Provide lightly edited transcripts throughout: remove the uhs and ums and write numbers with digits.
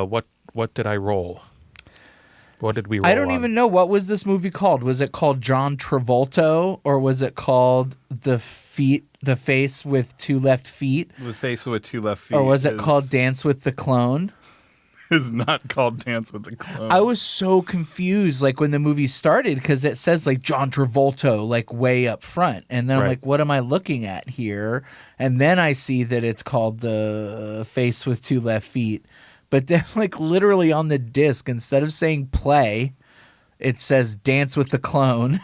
what did I roll? What did we roll I don't on? even know. What was this movie called? Was it called John Travolta, or was it called The Face with Two Left Feet? The Face with Two Left Feet. Or was it called Dance with the Clone? Is not called Dance with the Clone. I was so confused, like, when the movie started, because it says, like, John Travolta, like, way up front. And then I'm like, what am I looking at here? And then I see that it's called The Face with Two Left Feet. But then, like, literally on the disc, instead of saying play, it says Dance with the Clone.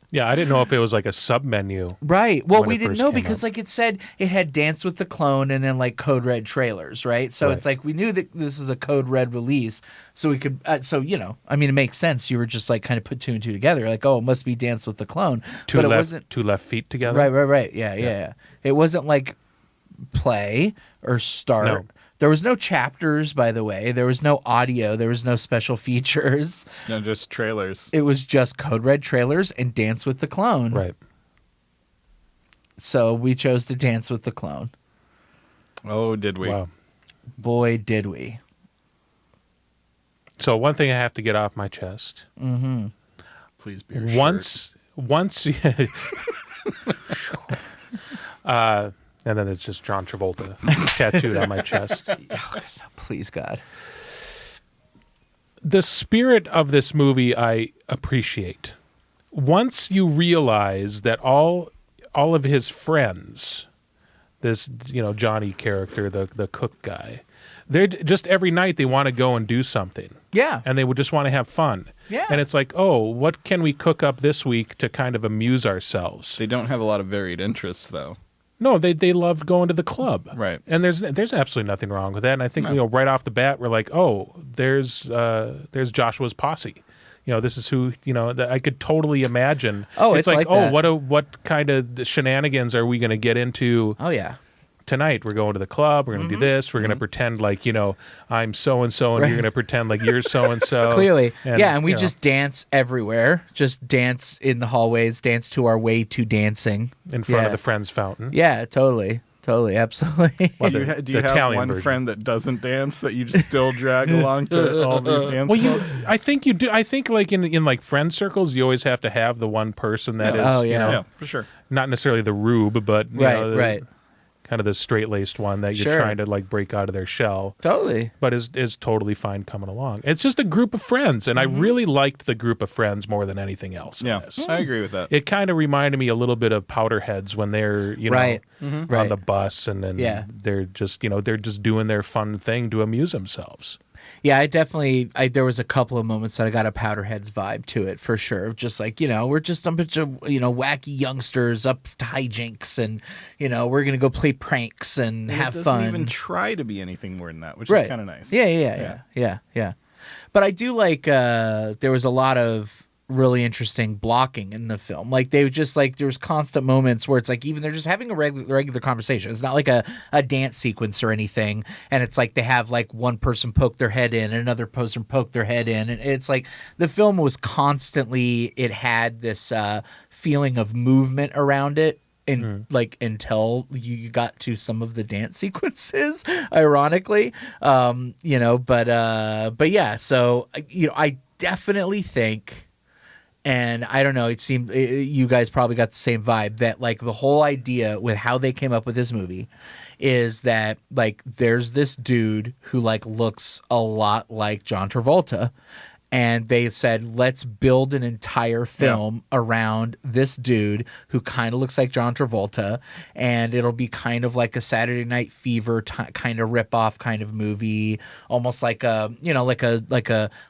Yeah, I didn't know if it was like a sub-menu. Right. Well, we didn't know because, like, it said it had Dance with the Clone and then, like, Code Red trailers, right? So it's like we knew that this is a Code Red release, so we could, it makes sense. You were just, like, kind of put two and two together. Like, oh, it must be Dance with the Clone. Two left feet together? Right. Yeah. It wasn't, like, play or start. No. There was no chapters, by the way. There was no audio. There was no special features. No, just trailers. It was just Code Red trailers and Dance with the Clone. Right. So we chose to Dance with the Clone. Oh, did we? Wow. Boy, did we. So one thing I have to get off my chest. Mm-hmm. Please be your Once, and then it's just John Travolta tattooed on my chest. Please, God. The spirit of this movie I appreciate. Once you realize that all of his friends, this Johnny character, the cook guy, they're just every night they want to go and do something. Yeah. And they would just want to have fun. Yeah. And it's like, oh, what can we cook up this week to kind of amuse ourselves? They don't have a lot of varied interests, though. No, they love going to the club. Right. And there's absolutely nothing wrong with that. And I think, right off the bat, we're like, oh, there's Joshua's posse. This is who, that I could totally imagine. Oh, it's like that. What kind of shenanigans are we going to get into? Oh, yeah. Tonight we're going to the club. We're going to do this. We're going to pretend like, I'm so-and-so, and you're going to pretend like you're so-and-so. Clearly. And we just dance everywhere. Just dance in the hallways, dance to our way to dancing. In front of the Friends fountain. Yeah, totally. Totally, absolutely. Well, do you have Italian one version. friend that doesn't dance that you just still drag along to all these dance clubs? I think you do. I think like in like friend circles, you always have to have the one person that is, yeah, for sure. not necessarily the rube, but right. Kind of the straight-laced one that you're trying to like break out of their shell. Totally. But is totally fine coming along. It's just a group of friends, and I really liked the group of friends more than anything else. Yeah, I agree with that. It kind of reminded me a little bit of Powderheads when they're, on the bus, and then they're just, they're just doing their fun thing to amuse themselves. Yeah, there was a couple of moments that I got a Powderheads vibe to it, for sure. Just like, we're just a bunch of, wacky youngsters up to hijinks, and, we're going to go play pranks and have fun. It doesn't even try to be anything more than that, which is kind of nice. Yeah. But I do like, there was a lot of really interesting blocking in the film. Like, they just, like, there's constant moments where it's like, even they're just having a regular conversation. It's not like a dance sequence or anything, and it's like they have like one person poke their head in and another person poke their head in, and it's like the film was constantly, it had this feeling of movement around it. Like, until you got to some of the dance sequences, ironically, but yeah. So I definitely think. And I don't know, it seemed you guys probably got the same vibe that, like, the whole idea with how they came up with this movie is that, like, there's this dude who, like, looks a lot like John Travolta. And they said, let's build an entire film around this dude who kind of looks like John Travolta, and it'll be kind of like a Saturday Night Fever kind of rip-off kind of movie, almost like a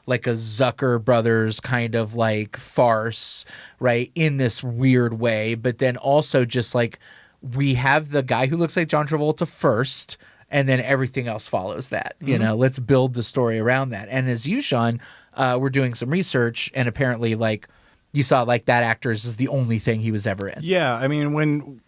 Zucker Brothers kind of like farce, right? In this weird way, but then also just like we have the guy who looks like John Travolta first, and then everything else follows that. Let's build the story around that. And as you, Sean, we're doing some research, and apparently, like, you saw, like, that actor's is the only thing he was ever in. Yeah, I mean, when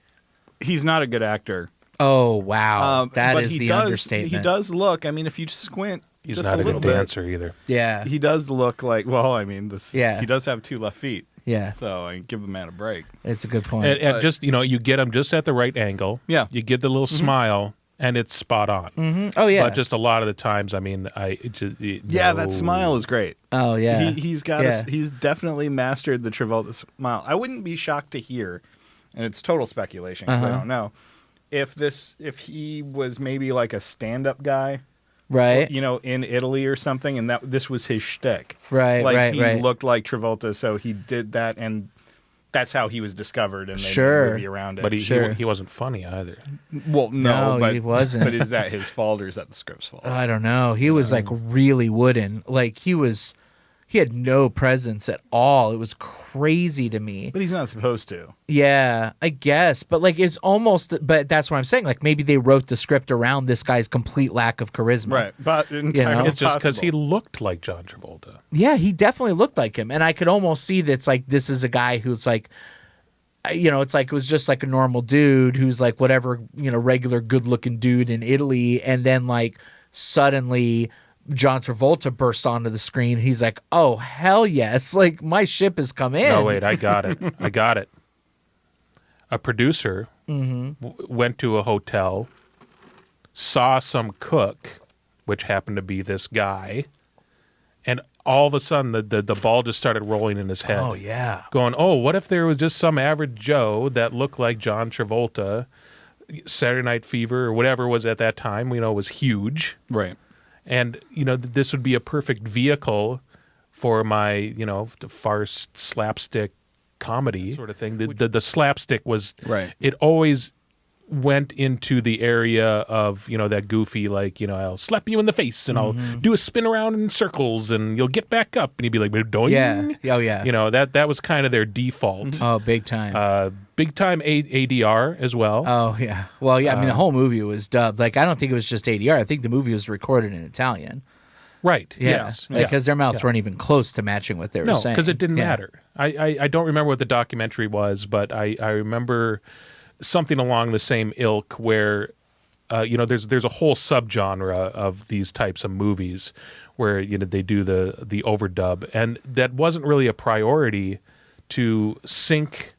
he's not a good actor. Oh, wow. That is the understatement. He does look, I mean, if you squint he's just not a a little good dancer either. Yeah. He does look like, he does have two left feet. Yeah. So I give the man a break. It's a good point. And just, you get him just at the right angle. Yeah. You get the little smile, and it's spot on. Oh yeah. But just a lot of the times, I mean, that smile is great. Oh yeah. He's got he's definitely mastered the Travolta smile. I wouldn't be shocked to hear, and it's total speculation because I don't know, if he was maybe like a stand-up guy, right? You know, in Italy or something, and that this was his shtick, right? Like he looked like Travolta, so he did that, and that's how he was discovered, and they made a movie around it. But he wasn't funny either. Well, no, but he wasn't. But is that his fault or is that the script's fault? I don't know. He was like really wooden. Like he had no presence at all. It was crazy to me. But he's not supposed to. Yeah, I guess. But like it's almost. But that's what I'm saying. Like maybe they wrote the script around this guy's complete lack of charisma. Right. But entirely it's just because he looked like John Travolta. Yeah, he definitely looked like him, and I could almost see that's like this is a guy who's like. You know, it's like it was just like a normal dude who's like whatever, you know, regular good looking dude in Italy. And then like suddenly John Travolta bursts onto the screen. He's like, oh, hell yes. Like my ship has come in. No, wait, I got it. A producer went to a hotel, saw some cook, which happened to be this guy, and all of a sudden the ball just started rolling in his head. Oh, yeah. Going, oh, what if there was just some average Joe that looked like John Travolta? Saturday Night Fever or whatever was at that time, you know, was huge. Right. And, you know, this would be a perfect vehicle for my, you know, farce slapstick comedy sort of thing. The slapstick was, right. It always went into the area of, you know, that goofy, like, you know, I'll slap you in the face and I'll do a spin around in circles and you'll get back up. And he'd be like, doing. Yeah. Oh, yeah. You know, that was kind of their default. Oh, big time. Big time ADR as well. Oh, yeah. Well, yeah, I mean, the whole movie was dubbed. Like, I don't think it was just ADR. I think the movie was recorded in Italian. Right. Yeah. Yes. Because their mouths weren't even close to matching what they were saying. No, because it didn't matter. I don't remember what the documentary was, but I remember something along the same ilk where, you know, there's a whole subgenre of these types of movies where, you know, they do the overdub, and that wasn't really a priority to sync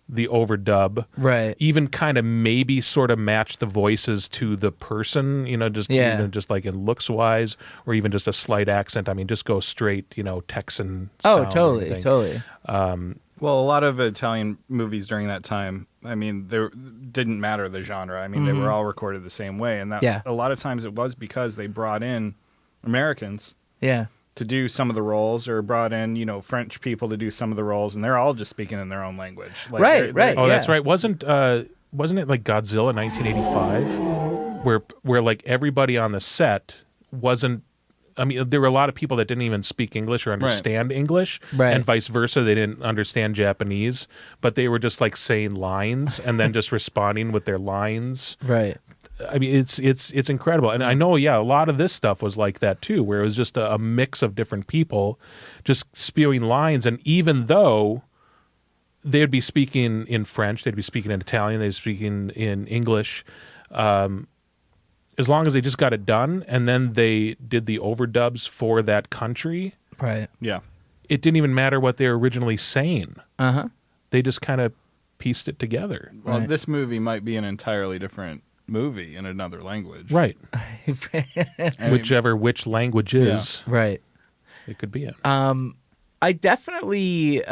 the overdub, right? Even kind of maybe sort of match the voices to the person, you know, even just like in looks wise, or even just a slight accent. I mean, just go straight, you know, Texan. Oh, totally. Well, a lot of Italian movies during that time, I mean, they didn't matter the genre. I mean, they were all recorded the same way, and that a lot of times it was because they brought in Americans, to do some of the roles, or brought in, you know, French people to do some of the roles, and they're all just speaking in their own language. Like, right. Oh, that's right. Wasn't it like Godzilla 1985, where like everybody on the set wasn't. I mean, there were a lot of people that didn't even speak English or understand English, and vice versa. They didn't understand Japanese, but they were just like saying lines and then just responding with their lines. Right. I mean, it's incredible. And I know, a lot of this stuff was like that too, where it was just a mix of different people just spewing lines. And even though they'd be speaking in French, they'd be speaking in Italian, they'd be speaking in English, as long as they just got it done, and then they did the overdubs for that country. Right. Yeah. It didn't even matter what they were originally saying. Uh-huh. They just kind of pieced it together. Well, this movie might be an entirely different movie in another language. Right. Which language is. Right. It could be it. I definitely,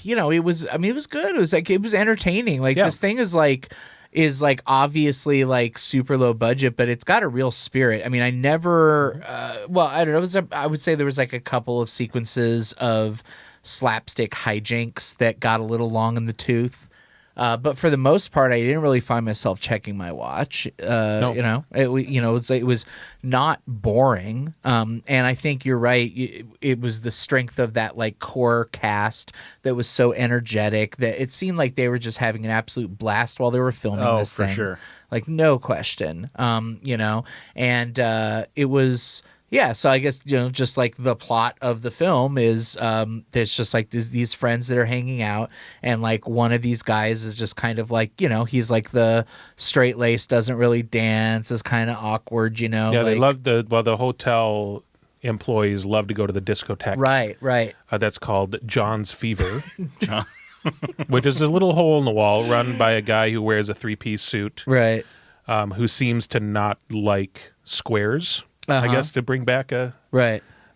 you know, it was good. It was entertaining. Like this thing is like obviously like super low budget, but it's got a real spirit. I mean, I never, I don't know. I would say there was like a couple of sequences of slapstick hijinks that got a little long in the tooth. But for the most part, I didn't really find myself checking my watch. No. You know, it was not boring. And I think you're right. It was the strength of that like core cast that was so energetic that it seemed like they were just having an absolute blast while they were filming this thing. Oh, for sure. Like no question. You know, and it was. Yeah, so I guess, you know, just like the plot of the film is there's just like these friends that are hanging out, and like one of these guys is just kind of like, you know, he's like the straight laced, doesn't really dance, is kind of awkward, you know. Yeah, like, they love the hotel employees love to go to the discotheque. Right. That's called John's Fever, which is a little hole in the wall run by a guy who wears a 3-piece suit. Right. who seems to not like squares. I guess to bring back a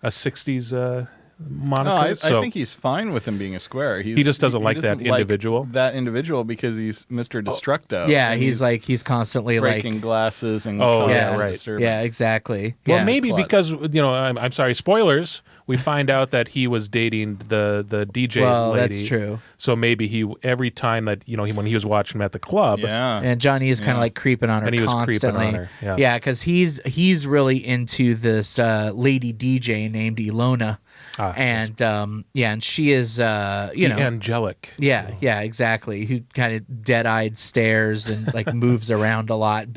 60s moniker. No, I think he's fine with him being a square. He just doesn't like that individual. That individual because he's Mr. Destructo. Yeah, he's constantly breaking glasses and disturbance. Yeah, exactly. Well, maybe because I'm sorry, spoilers. We find out that he was dating the DJ lady. That's true. So maybe every time that when he was watching him at the club, and Johnny is kind of like creeping on her, and he was constantly. creeping on her. Because he's really into this lady DJ named Elona. And she is angelic. Yeah, exactly. Who kind of dead-eyed stares and like moves around a lot,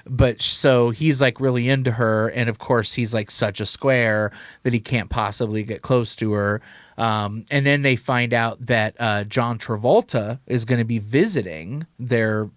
but so he's like really into her, and of course he's like such a square that he can't possibly get close to her. And then they find out that John Travolta is going to be visiting their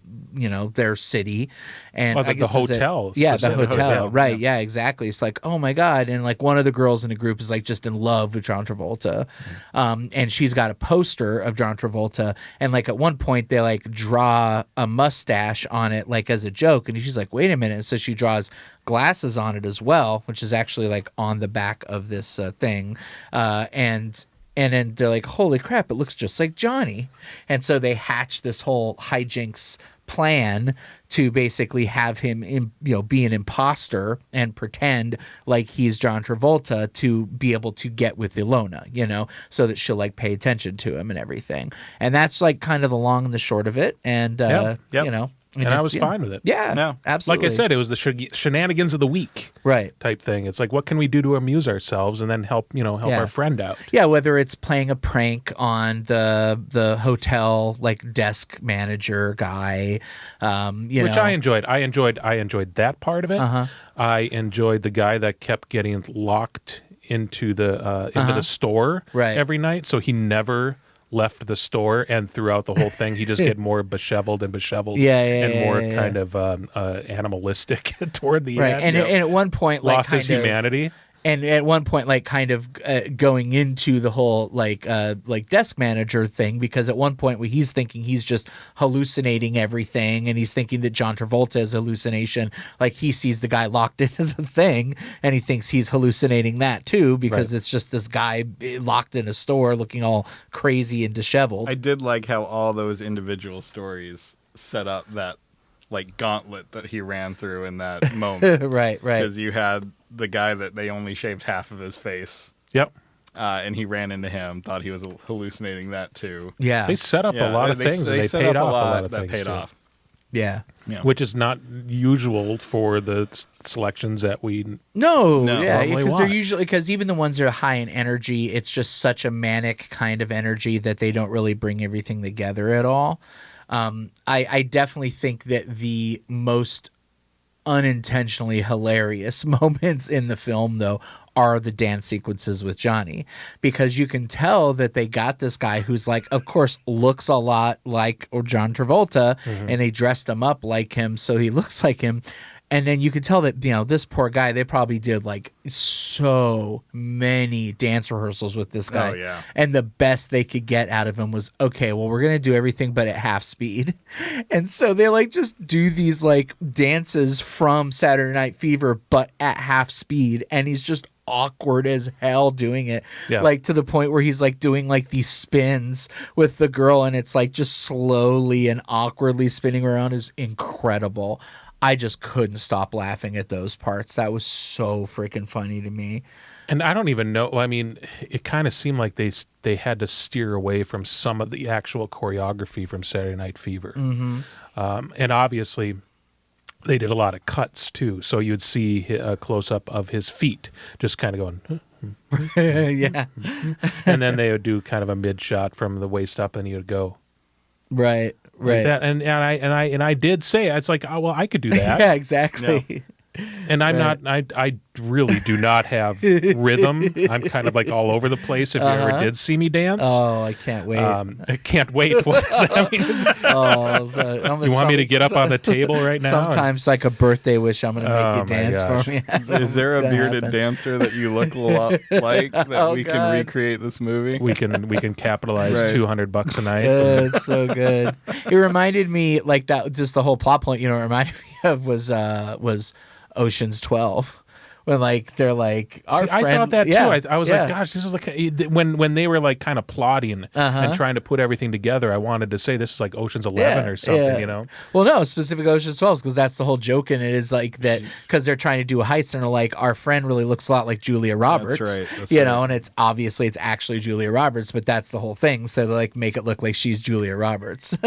city, and the hotel. The hotel, right? Yeah, exactly. It's like, oh my god, and like one of the girls in the group is like just in love with John Travolta, and she's got a poster of John Travolta, and like at one point they like draw a mustache on it like as a joke, and she's like, wait a minute, so she draws glasses on it as well, which is actually like on the back of this thing, and then they're like, holy crap, it looks just like Johnny. And so they hatch this whole hijinks plan to basically have him be an imposter and pretend like he's John Travolta to be able to get with Elona, so that she'll like pay attention to him and everything. And that's like kind of the long and the short of it. And and I was fine with it. Yeah, no, absolutely. Like I said, it was the shenanigans of the week, type thing. It's like, what can we do to amuse ourselves and then help our friend out? Yeah, whether it's playing a prank on the hotel like desk manager guy, which I enjoyed. I enjoyed that part of it. I enjoyed the guy that kept getting locked into the store every night, so he never left the store, and throughout the whole thing he just get more disheveled and more kind of animalistic toward the end. And at one point lost his humanity. And at one point, like, kind of going into the whole like desk manager thing, because at one point where he's thinking he's just hallucinating everything, and he's thinking that John Travolta is a hallucination. Like, he sees the guy locked into the thing, and he thinks he's hallucinating that too, because it's just this guy locked in a store looking all crazy and disheveled. I did like how all those individual stories set up that like gauntlet that he ran through in that moment. Right. Because you had the guy that they only shaved half of his face. Yep. And he ran into him, thought he was hallucinating that too. Yeah. They set up a lot of things, and they paid off a lot of things. That paid off. Yeah. Which is not usual for the selections that we because they're usually, because even the ones that are high in energy, it's just such a manic kind of energy that they don't really bring everything together at all. I definitely think that the most unintentionally hilarious moments in the film, though, are the dance sequences with Johnny, because you can tell that they got this guy who's like, of course, looks a lot like John Travolta, and they dressed him up like him, so he looks like him. And then you can tell that, this poor guy, they probably did like so many dance rehearsals with this guy. Oh, yeah. And the best they could get out of him was, okay, well, we're going to do everything but at half speed. And so they like just do these like dances from Saturday Night Fever, but at half speed. And he's just awkward as hell doing it, like to the point where he's like doing like these spins with the girl, and it's like just slowly and awkwardly spinning around is incredible. I just couldn't stop laughing at those parts. That was so freaking funny to me. And I don't even know. I mean, it kind of seemed like they had to steer away from some of the actual choreography from Saturday Night Fever. And obviously, they did a lot of cuts too. So you'd see a close up of his feet, just kind of going. Yeah. And then they would do kind of a mid shot from the waist up, and he would go. Right. Like that. And I did say, it's like, oh well, I could do that. Yeah, exactly. And I'm not. I really do not have rhythm. I'm kind of like all over the place. If you ever did see me dance, I can't wait. I can't wait. What does that mean? You want me to get up on the table right now? Sometimes, like a birthday wish, I'm going to make you dance for me. Is there a bearded dancer that you look a lot like that we can recreate this movie? We can capitalize $200 a night. It's so good. It reminded me like that. Just the whole plot point. It reminded me of was Ocean's 12. When like they're like, I thought that too. I was like, gosh, this is like when they were like kind of plotting and trying to put everything together. I wanted to say this is like Ocean's 11 or something, Well, no, specific Ocean's 12 because that's the whole joke in it is like that because they're trying to do a heist and they're like, our friend really looks a lot like Julia Roberts, that's right. And it's obviously it's actually Julia Roberts, but that's the whole thing. So they like make it look like she's Julia Roberts.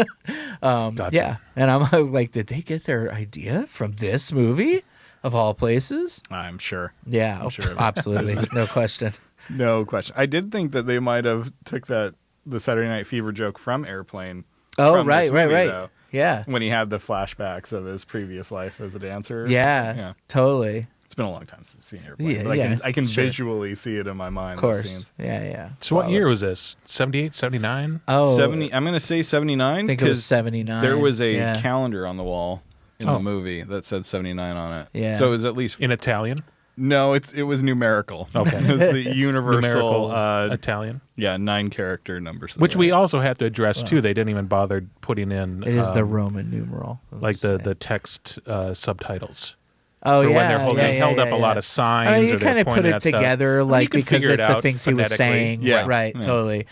Gotcha. Yeah, and I'm like, did they get their idea from this movie? Of all places? I'm sure. Yeah, I'm sure. Absolutely. No question. No question. I did think that they might have took the Saturday Night Fever joke from Airplane. Oh, from right. Though, yeah. When he had the flashbacks of his previous life as a dancer. Yeah, totally. It's been a long time since I've seen Airplane, but I can visually see it in my mind. Of course. Those scenes. Yeah. So what year was this? 78, 79? Oh, 70. I'm going to say 79. I think it was 79. There was a calendar on the wall in the movie that said 79 on it. Yeah. So it was at least in Italian. No, it was numerical. Okay, it's the universal Italian. Yeah, 9-character numbers. Which we also had to address too. They didn't even bother putting in. It is the Roman numeral, like the text subtitles. Oh, when they're holding, they held up a lot of signs. I mean, you kind of put it together, like because it's the things he was saying. Yeah. Right. Totally.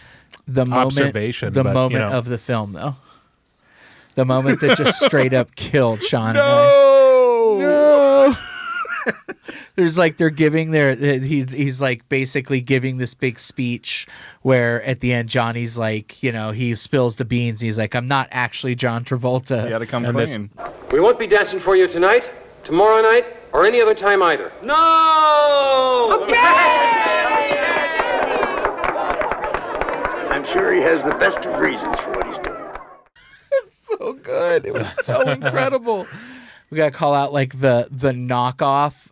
The observation. moment of the film, though. The moment that just straight up killed Shawn. No. There's like they're giving he's like basically giving this big speech where at the end Johnny's like, he spills the beans. And he's like, I'm not actually John Travolta. You got to come clean. We won't be dancing for you tonight, tomorrow night, or any other time either. No! Okay! I'm sure he has the best of reasons for what he's doing. So good. It was so incredible. We gotta call out like the knockoff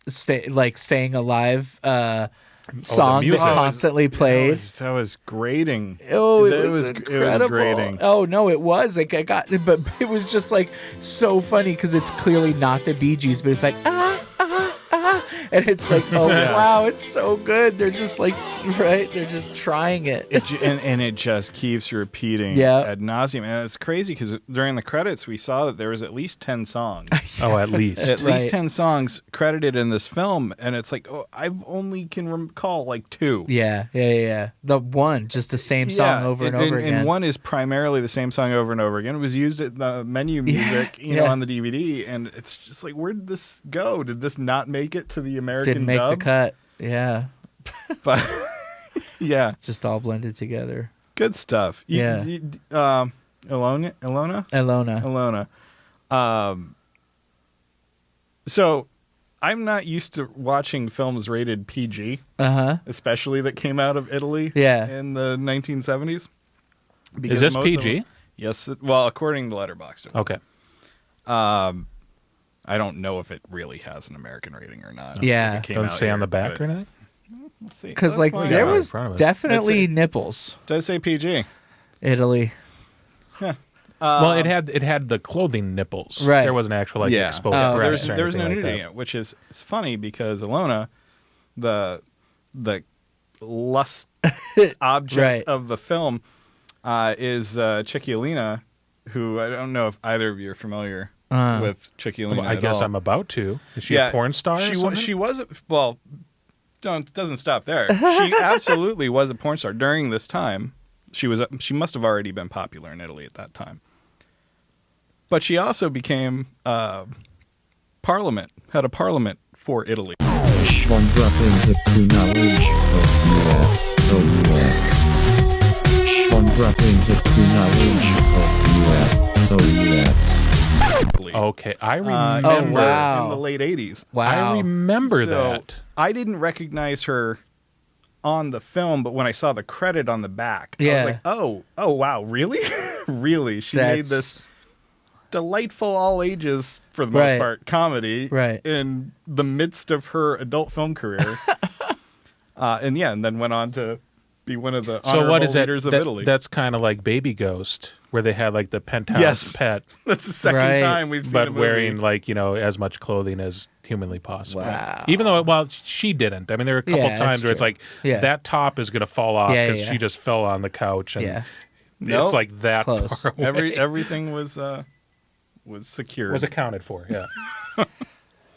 Staying Alive song that constantly played. That was grating. Oh, it was incredible. It was grating. Oh no, it was like but it was just like so funny because it's clearly not the Bee Gees, but it's like and it's like, wow, it's so good. They're just like, they're just trying it. And it just keeps repeating ad nauseum. And it's crazy because during the credits, we saw that there was at least 10 songs. Oh, at least. At least 10 songs credited in this film. And it's like, I only can recall like 2. Yeah. The one, just the same song over and over again. And one is primarily the same song over and over again. It was used at the menu music, on the DVD. And it's just like, where did this go? Did this not make it to the American Didn't make dub? the cut. Yeah. But yeah, just all blended together. Good stuff. Elona. So I'm not used to watching films rated PG, especially that came out of Italy in the 1970s. Is this PG? Yes. Well, according to Letterboxd. Okay. I don't know if it really has an American rating or not. Yeah. Doesn't say on the back or anything? Let's see. Because there was definitely nipples. Does say PG. Italy. Well, it had the clothing nipples. Right. There wasn't actual exposed breasts. There's no nudity like in it, which is it's funny because Elona, the lust object of the film, is Cicciolina, who I don't know if either of you are familiar with Cicciolina. Well, I guess I'm about to. Is she a porn star? She was. Well, doesn't stop there. She absolutely was a porn star during this time. She must have already been popular in Italy at that time. But she also became head of parliament for Italy. Shawn brings the knowledge of Okay, I remember in the late 80s. Wow. I remember that. I didn't recognize her on the film, but when I saw the credit on the back, I was like, oh wow, really? Really? She made this delightful all ages, for the most part, comedy in the midst of her adult film career. And then went on to be one of the honorable leaders of Italy. That's kind of like Baby Ghost, where they had like the penthouse pet. That's the second time we've seen a movie. But wearing like, as much clothing as humanly possible. Wow. Even though, she didn't. I mean, there were a couple times where it's like, that top is going to fall off because she just fell on the couch. And it's like that Close. far away. Everything was secured. Was accounted for, yeah.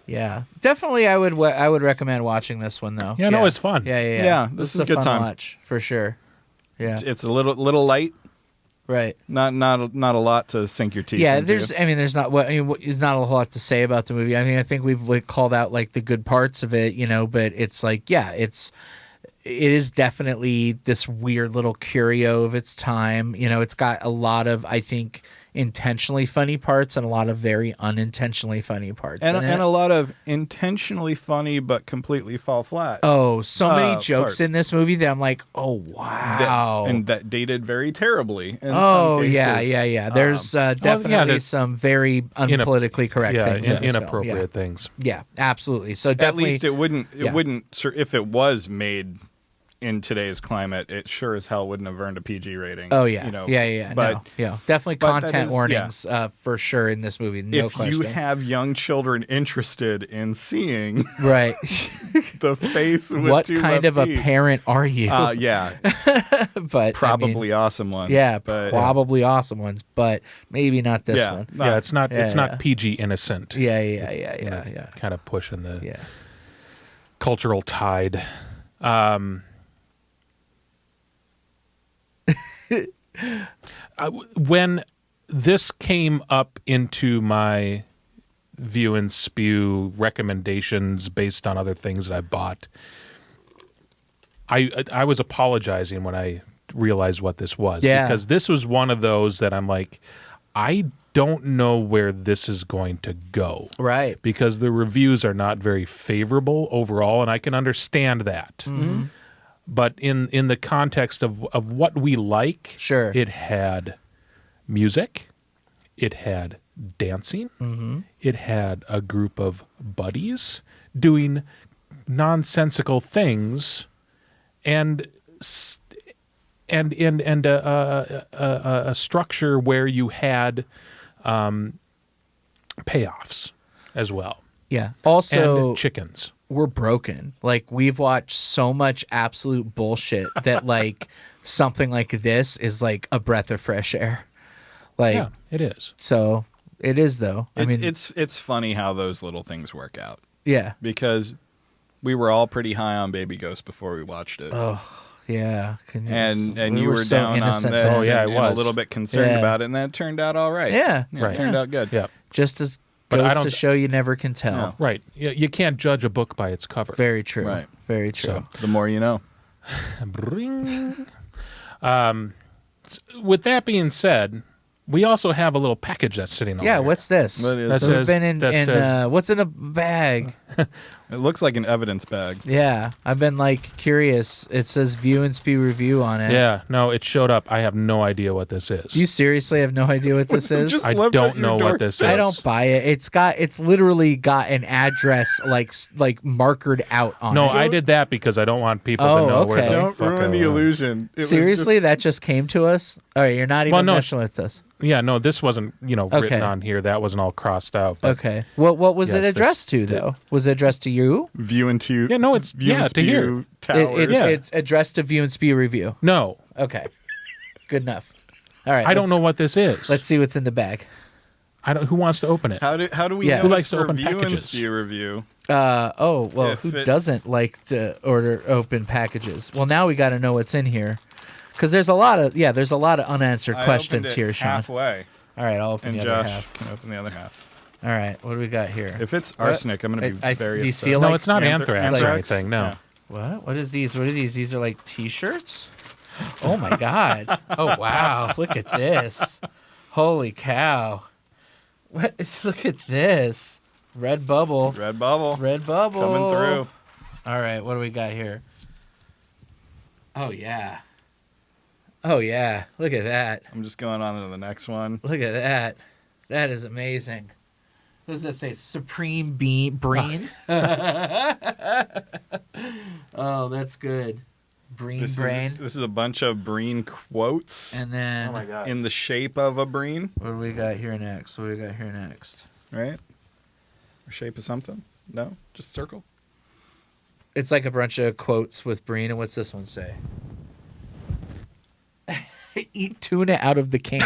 Yeah, definitely. I would recommend watching this one though. Yeah, no, it's fun. Yeah. This is a good good fun time. watch for sure. Yeah, it's a little light. Right. Not a lot to sink your teeth. Yeah, into. there's not there's not a whole lot to say about the movie. I mean, I think we've called out like the good parts of it, but it's like it is definitely this weird little curio of its time. It's got a lot of, I think, intentionally funny parts and a lot of very unintentionally funny parts. And a lot of intentionally funny but completely fall flat. Oh, so many jokes parts. in this movie that I'm like, oh, wow. That dated very terribly in some cases. Yeah. There's definitely some very unpolitically correct things in this inappropriate film. things. Yeah, absolutely. So definitely. At least it wouldn't, if it was made in today's climate, it sure as hell wouldn't have earned a PG rating. Oh yeah, But definitely content warnings for sure in this movie. No question. If you have young children interested in seeing right the face, with what two kind of a parent are you? But probably awesome ones. Yeah, but, probably awesome ones, but maybe not this one. Yeah, it's not PG innocent. Yeah. Kind of pushing the cultural tide. When this came up into my View and Spew recommendations based on other things that I bought, I was apologizing when I realized what this was. Because this was one of those that I'm like, I don't know where this is going to go. Right. Because the reviews are not very favorable overall, and I can understand that. Mm-hmm. But in the context of what we like, sure, it had music, it had dancing, it had a group of buddies doing nonsensical things, and a structure where you had payoffs as well. Yeah. Also, and chickens. We're broken. Like, we've watched so much absolute bullshit that like something like this is like a breath of fresh air. Like, yeah, it is. So it is though. I mean, it's funny how those little things work out. Yeah. Because we were all pretty high on Baby Ghost before we watched it. Oh, yeah. And you were so down on this. Oh, yeah, I was a little bit concerned about it, and that turned out all right. Yeah. It turned out good. Yeah. Just as goes to show you never can tell. No. Right. You can't judge a book by its cover. Very true. Right. Very true. So, the more you know. With that being said, we also have a little package that's sitting on Yeah, here. what's this? What is So we've been in what's in a bag? It looks like an evidence bag. Yeah, I've been like curious. It says View and Spew review on it. Yeah, no, it showed up. I have no idea what this is. Do you seriously have no idea what this is? I don't know what this is. I don't buy it. It's literally got an address like markered out on it. No, I did that because I don't want people to know where the Don't fuck ruin the illusion. Seriously, that just came to us? All right, you're not even messing with this. Yeah, no, this wasn't, written on here. That wasn't all crossed out. But okay. What was it addressed to, though? Was it addressed to you? View and Spew. Yeah, no, it's View and to Spew here. Towers. It's addressed to View and Spew review. No. Okay. Good enough. All right. I don't know what this is. Let's see what's in the bag. Who wants to open it? How do we know Who likes to for open View packages? and Spew review? Who doesn't like to open packages? Well, now we got to know what's in here. Because there's a lot of unanswered questions here, Sean. Halfway. All right, I'll open And the Josh other half. can open the other half. All right, what do we got here? If it's arsenic, I'm going to be very these upset. feel No, like it's not anthrax or anthrax? anything. No. Yeah. What? What is these? What are these? These are like T-shirts. Oh my god! Oh wow! Look at this! Holy cow! What? Look at this! Red bubble. Red bubble. Red bubble Coming through. All right, what do we got here? Oh yeah! Oh yeah! Look at that! I'm just going on to the next one. Look at that! That is amazing. What does that say? Supreme Breen? Oh, that's good. Brain. This is a bunch of Breen quotes. And then... Oh, my God. In the shape of a Breen. What do we got here next? Right? Or shape of something? No? Just circle? It's like a bunch of quotes with Breen. And what's this one say? Eat tuna out of the can.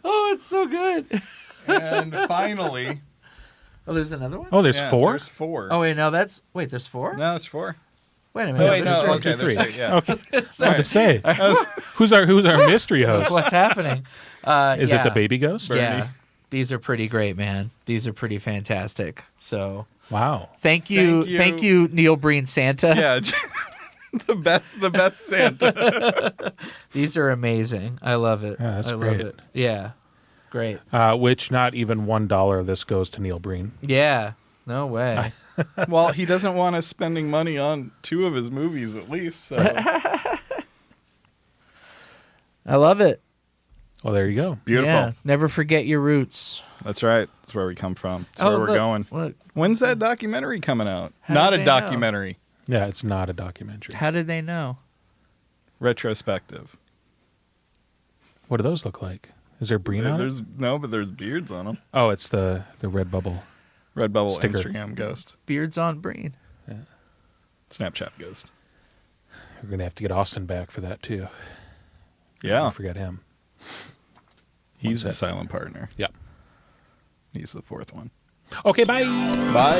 Oh, it's so good. And finally... Oh, there's another one? Oh, there's 4? There's 4. Oh, wait, no, that's... Wait, there's 4? No, it's 4. Wait a Oh, minute. wait, there's no, three. okay, there's 3, yeah. Okay. I have to say. Who's our mystery host? What's happening? Is it the baby ghost? Yeah. These are pretty great, man. These are pretty fantastic. So, Wow. thank you, Neil Breen Santa. Yeah, the best Santa. These are amazing. I love it. Yeah, that's I great. love it. Yeah, great. Which not even $1 of this goes to Neil Breen. Yeah, no way. Well, he doesn't want us spending money on 2 of his movies at least. So. I love it. Well, there you go. Beautiful. Yeah, never forget your roots. That's right. That's where we come from. That's where we're look, going. Look, When's that documentary coming out? How Not did a they know? documentary. Yeah, it's not a documentary. how did they know? Retrospective. What do those look like? Is there Breen on it? But there's beards on them. Oh, it's the red bubble. Redbubble Sticker. Instagram ghost. Beards on Breen. Snapchat ghost. We're going to have to get Austin back for that, too. Yeah. Don't forget him. He's One the sec. silent partner. Yeah. He's the 4th one. Okay, bye. Bye.